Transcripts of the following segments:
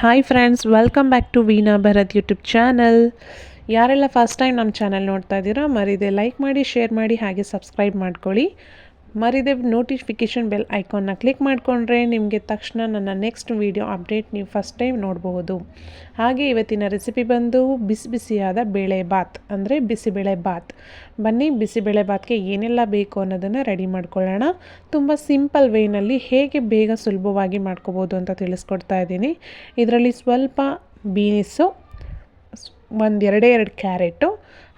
Hi friends, welcome back to Veena Bharath YouTube channel. ಯಾರೆಲ್ಲ first time ನಮ್ಮ channel ನೋಡ್ತಾ ಇದ್ದೀರಾ ಮರಿದೆ ಲೈಕ್ ಮಾಡಿ, ಶೇರ್ ಮಾಡಿ, ಹಾಗೆ ಸಬ್ಸ್ಕ್ರೈಬ್ ಮಾಡ್ಕೊಳ್ಳಿ. ಮರಿದೆ ನೋಟಿಫಿಕೇಷನ್ ಬೆಲ್ ಐಕಾನ್ನ ಕ್ಲಿಕ್ ಮಾಡಿಕೊಂಡ್ರೆ ನಿಮಗೆ ತಕ್ಷಣ ನನ್ನ ನೆಕ್ಸ್ಟ್ ವೀಡಿಯೋ ಅಪ್ಡೇಟ್ ನೀವು ಫಸ್ಟ್ ಟೈಮ್ ನೋಡ್ಬೋದು. ಹಾಗೆ ಇವತ್ತಿನ ರೆಸಿಪಿ ಬಂದು ಬಿಸಿ ಬಿಸಿಯಾದ ಬೇಳೆ ಬಾತ್, ಅಂದರೆ ಬಿಸಿಬೇಳೆ ಬಾತ್. ಬನ್ನಿ, ಬಿಸಿಬೇಳೆ ಬಾತ್ಗೆ ಏನೆಲ್ಲ ಬೇಕು ಅನ್ನೋದನ್ನು ರೆಡಿ ಮಾಡ್ಕೊಳ್ಳೋಣ. ತುಂಬ ಸಿಂಪಲ್ ವೇನಲ್ಲಿ ಹೇಗೆ ಬೇಗ ಸುಲಭವಾಗಿ ಮಾಡ್ಕೋಬೋದು ಅಂತ ತಿಳಿಸ್ಕೊಡ್ತಾ ಇದ್ದೀನಿ. ಇದರಲ್ಲಿ ಸ್ವಲ್ಪ ಬೀನ್ಸು, ಎರಡು ಕ್ಯಾರೆಟು,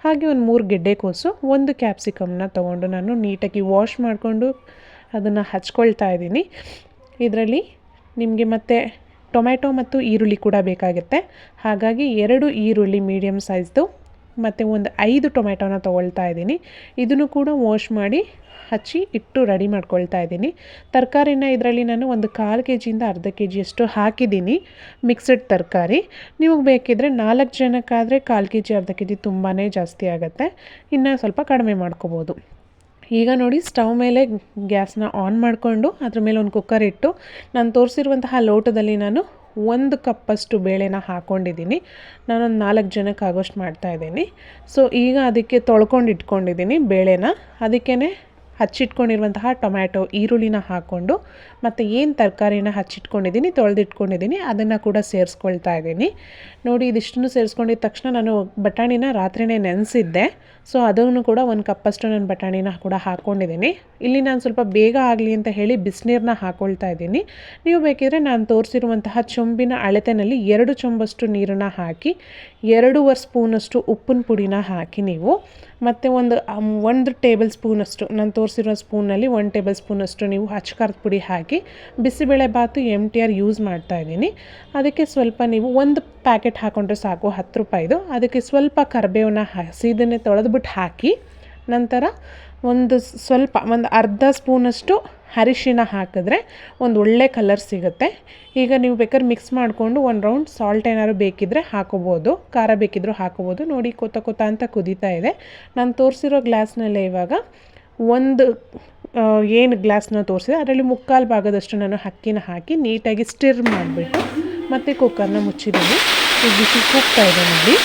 ಹಾಗೆ ಒಂದು 3 ಗೆಡ್ಡೆಕೋಸು, 1 ಕ್ಯಾಪ್ಸಿಕಮ್ನ ತೊಗೊಂಡು ನಾನು ನೀಟಾಗಿ ವಾಶ್ ಮಾಡಿಕೊಂಡು ಅದನ್ನು ಹಚ್ಕೊಳ್ತಾ ಇದ್ದೀನಿ. ಇದರಲ್ಲಿ ನಿಮಗೆ ಮತ್ತು ಟೊಮ್ಯಾಟೊ ಮತ್ತು ಈರುಳ್ಳಿ ಕೂಡ ಬೇಕಾಗುತ್ತೆ. ಹಾಗಾಗಿ 2 ಈರುಳ್ಳಿ ಮೀಡಿಯಮ್ ಸೈಜ್ದು ಮತ್ತು ಒಂದು 5 ಟೊಮ್ಯಾಟೊನ ತೊಗೊಳ್ತಾ ಇದ್ದೀನಿ. ಇದನ್ನು ಕೂಡ ವಾಶ್ ಮಾಡಿ ಹಚ್ಚಿ ಇಟ್ಟು ರೆಡಿ ಮಾಡ್ಕೊಳ್ತಾ ಇದ್ದೀನಿ. ತರಕಾರಿನ ಇದರಲ್ಲಿ ನಾನು ಒಂದು 1/4 kg ಅರ್ಧ kg ಹಾಕಿದ್ದೀನಿ, ಮಿಕ್ಸಡ್ ತರಕಾರಿ. ನೀವು ಬೇಕಿದ್ದರೆ 4 ಜನಕ್ಕಾದರೆ 1/4 kg ಅರ್ಧ kg ತುಂಬಾ ಜಾಸ್ತಿ ಆಗುತ್ತೆ, ಇನ್ನು ಸ್ವಲ್ಪ ಕಡಿಮೆ ಮಾಡ್ಕೋಬೋದು. ಈಗ ನೋಡಿ, ಸ್ಟವ್ ಮೇಲೆ ಗ್ಯಾಸ್ನ ಆನ್ ಮಾಡಿಕೊಂಡು ಅದ್ರ ಮೇಲೆ ಒಂದು ಕುಕ್ಕರ್ ಇಟ್ಟು ನಾನು ತೋರಿಸಿರುವಂತಹ ಲೋಟದಲ್ಲಿ ನಾನು 1 ಕಪ್ಪಷ್ಟು ಬೇಳೆನ ಹಾಕ್ಕೊಂಡಿದ್ದೀನಿ. ನಾನೊಂದು 4 ಜನಕ್ಕೆ ಆಗೋಷ್ಟು ಮಾಡ್ತಾಯಿದ್ದೀನಿ. ಸೊ ಈಗ ಅದಕ್ಕೆ ತೊಳ್ಕೊಂಡು ಇಟ್ಕೊಂಡಿದ್ದೀನಿ ಬೇಳೆನ. ಅದಕ್ಕೇ ಹಚ್ಚಿಟ್ಕೊಂಡಿರುವಂತಹ ಟೊಮ್ಯಾಟೊ, ಈರುಳ್ಳಿನ ಹಾಕ್ಕೊಂಡು ಮತ್ತು ಏನು ತರಕಾರಿನ ಹಚ್ಚಿಟ್ಕೊಂಡಿದ್ದೀನಿ, ತೊಳೆದಿಟ್ಕೊಂಡಿದ್ದೀನಿ, ಅದನ್ನು ಕೂಡ ಸೇರಿಸ್ಕೊಳ್ತಾ ಇದ್ದೀನಿ. ನೋಡಿ, ಇದಿಷ್ಟನ್ನು ಸೇರಿಸ್ಕೊಂಡಿದ್ದ ತಕ್ಷಣ ನಾನು ಬಟಾಣಿನ ರಾತ್ರಿನೇ ನೆನೆಸಿದ್ದೆ. ಸೊ ಅದನ್ನು ಕೂಡ 1 ಕಪ್ಪಷ್ಟು ನಾನು ಬಟಾಣಿನ ಕೂಡ ಹಾಕ್ಕೊಂಡಿದ್ದೀನಿ. ಇಲ್ಲಿ ನಾನು ಸ್ವಲ್ಪ ಬೇಗ ಆಗಲಿ ಅಂತ ಹೇಳಿ ಬಿಸಿನೀರನ್ನ ಹಾಕ್ಕೊಳ್ತಾ ಇದ್ದೀನಿ. ನೀವು ಬೇಕಿದ್ರೆ ನಾನು ತೋರಿಸಿರುವಂತಹ ಚೊಂಬಿನ ಅಳತೆನಲ್ಲಿ 2 ಚೊಂಬಷ್ಟು ನೀರನ್ನು ಹಾಕಿ 2.5 ಸ್ಪೂನಷ್ಟು ಉಪ್ಪಿನ ಪುಡಿನ ಹಾಕಿ ನೀವು ಮತ್ತು 1 ಟೇಬಲ್ ಸ್ಪೂನಷ್ಟು, ನಾನು ತೋರಿಸಿರೋ ಸ್ಪೂನಲ್ಲಿ 1 ಟೇಬಲ್ ಸ್ಪೂನಷ್ಟು ನೀವು ಅಚ್ಚಕಾರದ ಪುಡಿ ಹಾಕಿ ಬಿಸಿಬೇಳೆ ಬಾತು MTR ಯೂಸ್ ಮಾಡ್ತಾ ಇದ್ದೀನಿ. ಅದಕ್ಕೆ ಸ್ವಲ್ಪ ನೀವು 1 ಪ್ಯಾಕೆಟ್ ಹಾಕ್ಕೊಂಡ್ರೆ ಸಾಕು, 10 ರೂಪಾಯಿದು. ಅದಕ್ಕೆ ಸ್ವಲ್ಪ ಕರಿಬೇವನ್ನ ಹಸಿದನ್ನೇ ತೊಳೆದ್ಬಿಟ್ಟು ಹಾಕಿ, ನಂತರ ಒಂದು ಅರ್ಧ ಸ್ಪೂನಷ್ಟು ಅರಿಶಿನ ಹಾಕಿದ್ರೆ ಒಂದು ಒಳ್ಳೆ ಕಲರ್ ಸಿಗುತ್ತೆ. ಈಗ ನೀವು ಬೇಕಾದ್ರೆ ಮಿಕ್ಸ್ ಮಾಡಿಕೊಂಡು 1 ರೌಂಡ್ ಸಾಲ್ಟ್ ಏನಾದ್ರು ಬೇಕಿದ್ದರೆ ಹಾಕೋಬೋದು, ಖಾರ ಬೇಕಿದ್ದರೂ ಹಾಕೋಬೋದು. ನೋಡಿ, ಕೊತ ಅಂತ ಕುದೀತಾ ಇದೆ. ನಾನು ತೋರಿಸಿರೋ ಗ್ಲಾಸ್ನಲ್ಲೇ ಇವಾಗ ಏನು ಗ್ಲಾಸ್ನ ತೋರಿಸಿದೆ ಅದರಲ್ಲಿ 3/4 ಭಾಗದಷ್ಟು ನಾನು ಅಕ್ಕಿನ ಹಾಕಿ ನೀಟಾಗಿ ಸ್ಟಿರ್ ಮಾಡಿಬಿಟ್ಟು ಮತ್ತು ಕುಕ್ಕರ್ನ ಮುಚ್ಚಿದ್ದೀನಿ. ಈಗ ವಿಸಿಲ್ ಕೂಗ್ತಾ ಇದೆ ನೋಡಿ.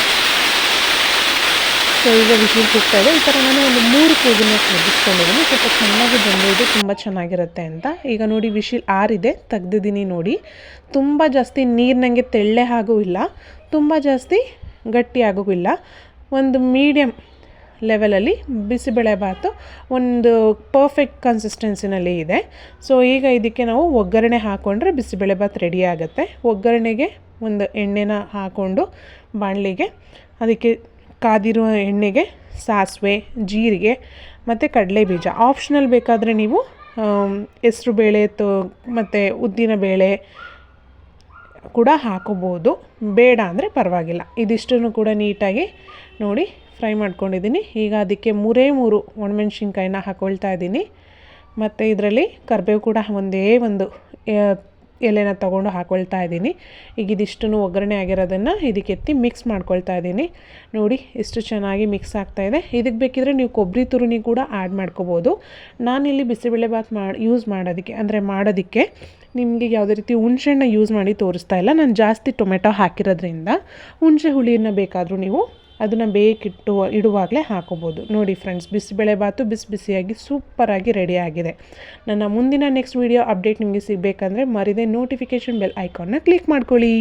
ಸೊ ಈಗ ವಿಸಿಲ್ ಕೂಗ್ತಾ ಇದೆ. ಈ ಥರ ನಾನು ಒಂದು 3 ಕೂಗನ್ನ ಕುದಿಸ್ಕೊಂಡಿದ್ದೀನಿ, ಸ್ವಲ್ಪ ಚೆನ್ನಾಗಿ ಬಂದಿದ್ದು ತುಂಬ ಚೆನ್ನಾಗಿರುತ್ತೆ ಅಂತ. ಈಗ ನೋಡಿ, ವಿಸಿಲ್ ಆರಿದೆ, ತೆಗ್ದಿದ್ದೀನಿ. ನೋಡಿ, ತುಂಬ ಜಾಸ್ತಿ ನೀರು ನನಗೆ ತೆಳ್ಳೆ ಹಾಗೂ ಇಲ್ಲ, ತುಂಬ ಜಾಸ್ತಿ ಗಟ್ಟಿ ಆಗೂ ಇಲ್ಲ, ಒಂದು ಮೀಡಿಯಮ್ ಲೆವೆಲಲ್ಲಿ ಬಿಸಿಬೇಳೆ ಬಾತು ಒಂದು ಪರ್ಫೆಕ್ಟ್ ಕನ್ಸಿಸ್ಟೆನ್ಸಿನಲ್ಲಿ ಇದೆ. ಸೊ ಈಗ ಇದಕ್ಕೆ ನಾವು ಒಗ್ಗರಣೆ ಹಾಕ್ಕೊಂಡ್ರೆ ಬಿಸಿಬೇಳೆ ಬಾತ್ ರೆಡಿ ಆಗುತ್ತೆ. ಒಗ್ಗರಣೆಗೆ ಒಂದು ಎಣ್ಣೆನ ಹಾಕ್ಕೊಂಡು ಬಾಣಲಿಗೆ, ಅದಕ್ಕೆ ಕಾದಿರುವ ಎಣ್ಣೆಗೆ ಸಾಸಿವೆ, ಜೀರಿಗೆ ಮತ್ತು ಕಡಲೆಬೀಜ, ಆಪ್ಷನಲ್ ಬೇಕಾದರೆ ನೀವು ಹೆಸ್ರು ಬೇಳೆ ಮತ್ತು ಉದ್ದಿನ ಬೇಳೆ ಕೂಡ ಹಾಕೋಬೋದು, ಬೇಡ ಅಂದರೆ ಪರವಾಗಿಲ್ಲ. ಇದಿಷ್ಟನ್ನು ಕೂಡ ನೀಟಾಗಿ ನೋಡಿ ಫ್ರೈ ಮಾಡ್ಕೊಂಡಿದ್ದೀನಿ. ಈಗ ಅದಕ್ಕೆ 3 ಒಣಮೆಣ್ಸಿನ್ಕಾಯಿನ ಹಾಕ್ಕೊಳ್ತಾ ಇದ್ದೀನಿ. ಮತ್ತು ಇದರಲ್ಲಿ ಕರಿಬೇವು ಕೂಡ ಒಂದು ಎಲೆನ ತೊಗೊಂಡು ಹಾಕ್ಕೊಳ್ತಾ ಇದ್ದೀನಿ. ಈಗ ಇದಿಷ್ಟನ್ನು ಒಗ್ಗರಣೆ ಆಗಿರೋದನ್ನು ಇದಕ್ಕೆ ಎತ್ತಿ ಮಿಕ್ಸ್ ಮಾಡ್ಕೊಳ್ತಾ ಇದ್ದೀನಿ. ನೋಡಿ, ಎಷ್ಟು ಚೆನ್ನಾಗಿ ಮಿಕ್ಸ್ ಆಗ್ತಾಯಿದೆ. ಇದಕ್ಕೆ ಬೇಕಿದ್ರೆ ನೀವು ಕೊಬ್ಬರಿ ತುರುನಿ ಕೂಡ ಆ್ಯಡ್ ಮಾಡ್ಕೋಬೋದು. ನಾನಿಲ್ಲಿ ಬಿಸಿಬೇಳೆ ಬಾತ್ ಯೂಸ್ ಮಾಡೋದಕ್ಕೆ ನಿಮಗೆ ಯಾವುದೇ ರೀತಿ ಹುಣಸೆಹಣ್ಣು ಯೂಸ್ ಮಾಡಿ ತೋರಿಸ್ತಾ ಇಲ್ಲ. ನಾನು ಜಾಸ್ತಿ ಟೊಮೆಟೊ ಹಾಕಿರೋದ್ರಿಂದ ಹುಣಸೆ ಹುಳಿಯನ್ನು ಬೇಕಾದರೂ ನೀವು ಅದನ್ನು ಇಡುವಾಗಲೇ ಹಾಕೋಬೋದು. ನೋಡಿ ಫ್ರೆಂಡ್ಸ್, ಬಿಸಿಬೇಳೆ ಬಾತು ಬಿಸಿಯಾಗಿ ಸೂಪರಾಗಿ ರೆಡಿ ಆಗಿದೆ. ನನ್ನ ಮುಂದಿನ ನೆಕ್ಸ್ಟ್ ವೀಡಿಯೋ ಅಪ್ಡೇಟ್ ನಿಮಗೆ ಸಿಗಬೇಕಂದ್ರೆ ಮರಿದೆ ನೋಟಿಫಿಕೇಷನ್ ಬೆಲ್ ಐಕಾನ್ನ ಕ್ಲಿಕ್ ಮಾಡ್ಕೊಳ್ಳಿ.